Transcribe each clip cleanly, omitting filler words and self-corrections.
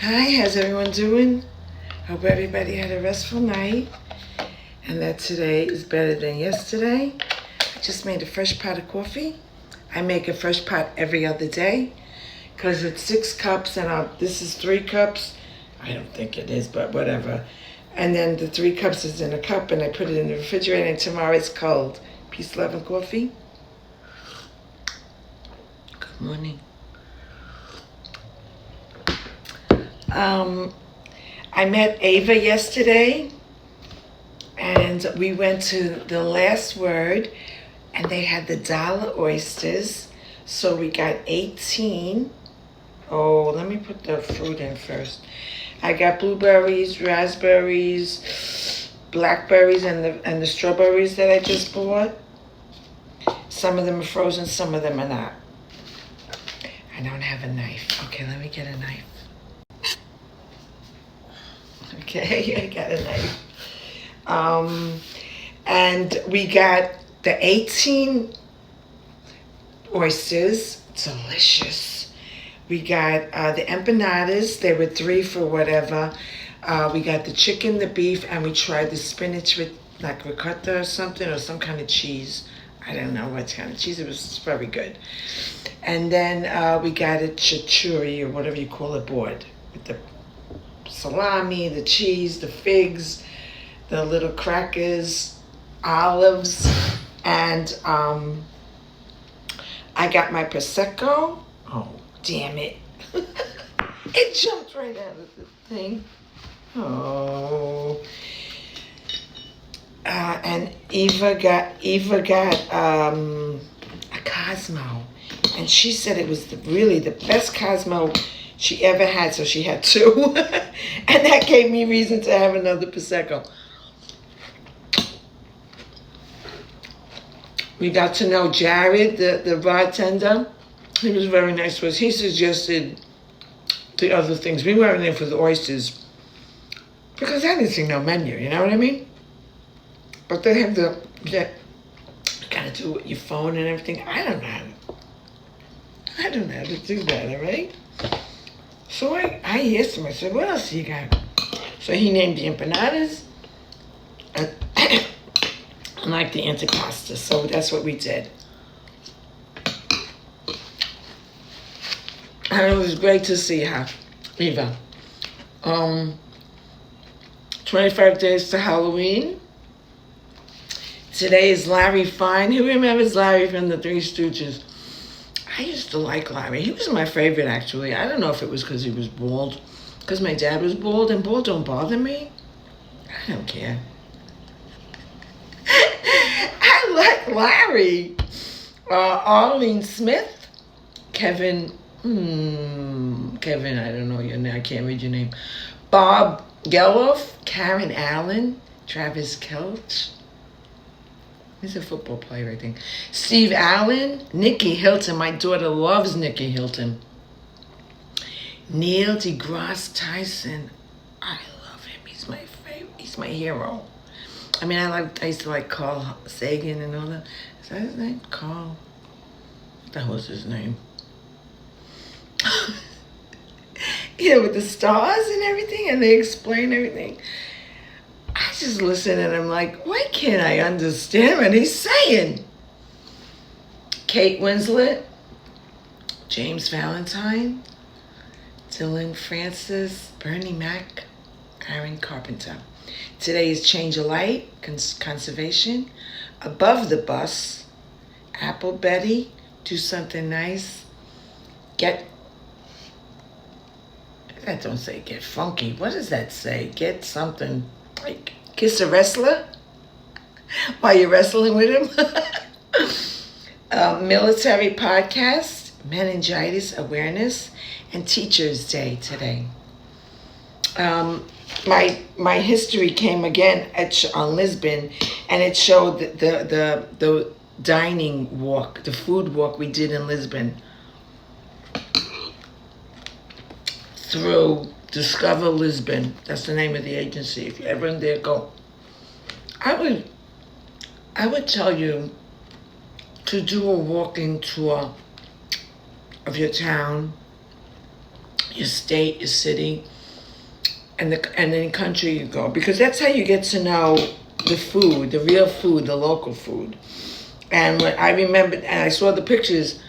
Hi, how's everyone doing? Hope everybody had a restful night and that today is better than yesterday. I just made a fresh pot of coffee. I make a fresh pot every other day because it's 6 cups and this is 3 cups. I don't think it is, but whatever. And then the 3 cups is in a cup and I put it in the refrigerator and tomorrow it's cold. Peace, love, and coffee. Good morning. I met Ava yesterday, and we went to the Last Word, and they had the dollar oysters. So we got 18. Oh, let me put the fruit in first. I got blueberries, raspberries, blackberries, and the strawberries that I just bought. Some of them are frozen, some of them are not. I don't have a knife. Okay, let me get a knife. Okay, I got a knife. And we got the 18 oysters, delicious. We got the empanadas, they were 3 for whatever. We got the chicken, the beef, and we tried the spinach with like ricotta or something, or some kind of cheese. I don't know what kind of cheese, it was very good. And then we got a chimichurri, or whatever you call it, board, with the salami, the cheese, the figs, the little crackers, olives, and I got my Prosecco. Oh, damn it. It jumped right out of the thing. Oh. And Eva got a Cosmo. And she said it was really the best Cosmo she ever had, so she had 2. And that gave me reason to have another Prosecco. We got to know Jared, the bartender. He was very nice to us. He suggested the other things. We weren't in for the oysters because I didn't see no menu, you know what I mean? But they have you gotta do it with your phone and everything. I don't know how to do that, all right? So I asked him, I said, what else do you got? So he named the empanadas and like the antipasta. So that's what we did. And it was great to see her, Eva. 25 days to Halloween. Today is Larry Fine. Who remembers Larry from the Three Stooges? I used to like Larry. He was my favorite, actually. I don't know if it was because he was bald. Because my dad was bald, and bald don't bother me. I don't care. I like Larry. Arlene Smith. Kevin, I don't know your name. I can't read your name. Bob Geloff. Karen Allen. Travis Kelch. He's a football player, I think. Steve Allen, Nikki Hilton. My daughter loves Nikki Hilton. Neil deGrasse Tyson. I love him. He's my favorite. He's my hero. I mean, I used to like Carl Sagan and all that. Is that his name? Carl? What the hell was his name? Yeah, with the stars and everything, and they explain everything. I just listen and I'm like, why can't I understand what he's saying? Kate Winslet, James Valentine, Dylan Francis, Bernie Mac, Aaron Carpenter. Today is Change a Light, Conservation, Above the Bus, Apple Betty, Do Something Nice, that don't say get funky. What does that say? Get something. Like, kiss a wrestler while you're wrestling with him. Military podcast, meningitis awareness, and Teachers Day today. My history came again on Lisbon, and it showed the dining walk, the food walk we did in Lisbon through Discover Lisbon. That's the name of the agency. If you're ever in there, go. I would tell you to do a walking tour of your town your state, your city, and then country you go, because that's how you get to know the food, the real food, the local food. And when I remembered, and I saw the pictures,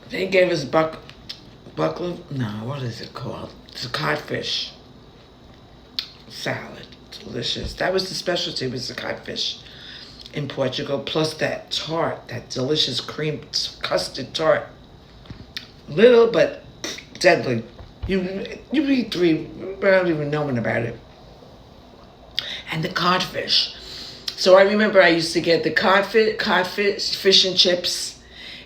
they gave us buckler. No, what is it called? It's a codfish salad, delicious. That was the specialty, was the codfish in Portugal, plus that tart, that delicious cream custard tart. Little but deadly. You eat three without even knowing about it. And the codfish. So I remember I used to get the codfish, fish and chips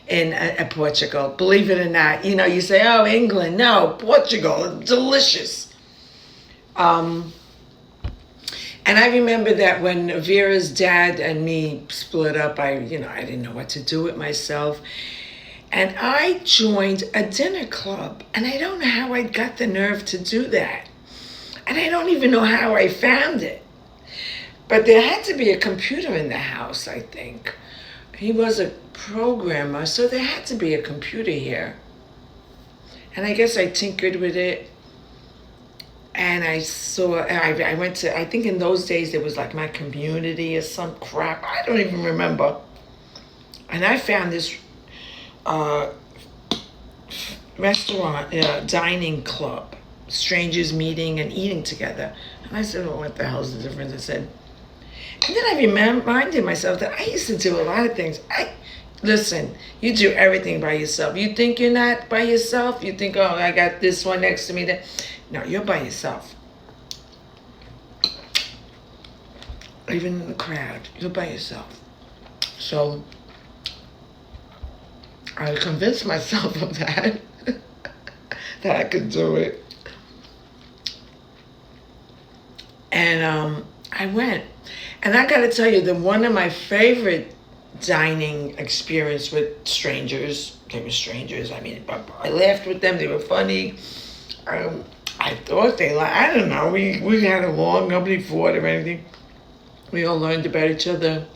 in Portugal. Believe it or not, you say, oh, England. No, Portugal, delicious. And I remember that when Vera's dad and me split up, I didn't know what to do with myself. And I joined a dinner club. And I don't know how I got the nerve to do that. And I don't even know how I found it. But there had to be a computer in the house, I think. He was a programmer, so there had to be a computer here. And I guess I tinkered with it. And I went to, I think in those days there was like My Community or some crap. I don't even remember. And I found this restaurant, dining club, strangers meeting and eating together. And I said, well, what the hell's the difference? I said, and then I reminded myself that I used to do a lot of things. Listen, you do everything by yourself. You think you're not by yourself? You think, oh, I got this one next to me. No, you're by yourself. Even in the crowd, you're by yourself. So I convinced myself of that, that I could do it. And I went. And I got to tell you that one of my favorite dining experience with strangers, they were strangers. I mean, I laughed with them. They were funny. I thought they liked, I don't know. We had along, nobody fought or anything. We all learned about each other.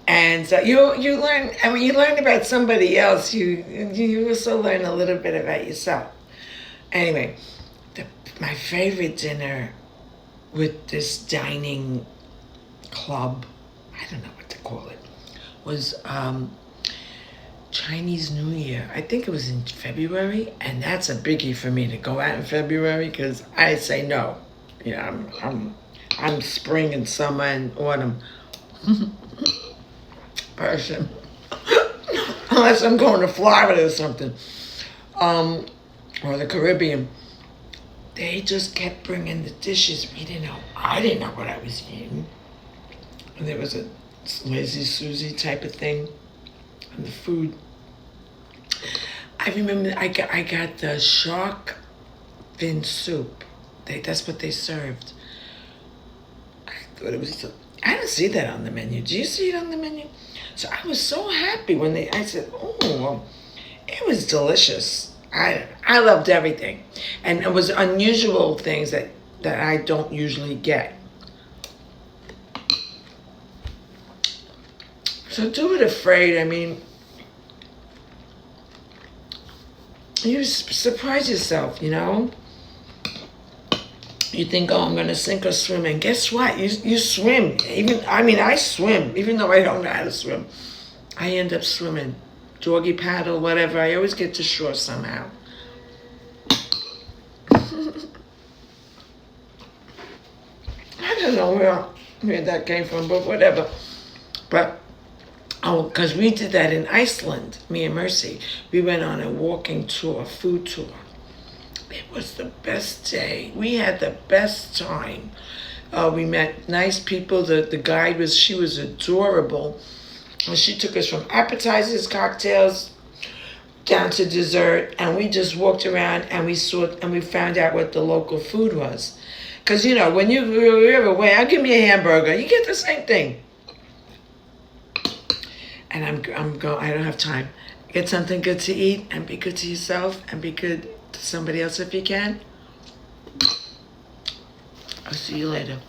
And you learn, I mean, you learn about somebody else. You also learn a little bit about yourself. Anyway, my favorite dinner with this dining club, I don't know what to call it, was Chinese New Year. I think it was in February, and that's a biggie for me to go out in February because I say no. I'm spring and summer and autumn person, unless I'm going to Florida or something, or the Caribbean. They just kept bringing the dishes. I didn't know what I was eating. And there was a Lazy Susie type of thing. And the food. I remember I got the shark fin soup. That's what they served. I thought it was, I didn't see that on the menu. Do you see it on the menu? So I was so happy when I said, oh, it was delicious. I loved everything. And it was unusual things that I don't usually get. So do it afraid. I mean, you surprise yourself, You think, oh, I'm going to sink or swim. And guess what? You swim. I swim. Even though I don't know how to swim. I end up swimming. Doggy paddle, whatever. I always get to shore somehow. I don't know where that came from, but whatever. But, because we did that in Iceland, me and Mercy. We went on a walking tour, food tour. It was the best day. We had the best time. We met nice people. The guide she was adorable. And she took us from appetizers, cocktails, down to dessert, and we just walked around and we found out what the local food was. Because when you're away, I'll give me a hamburger. You get the same thing. And I'm going. I don't have time. Get something good to eat and be good to yourself and be good to somebody else if you can. I'll see you later.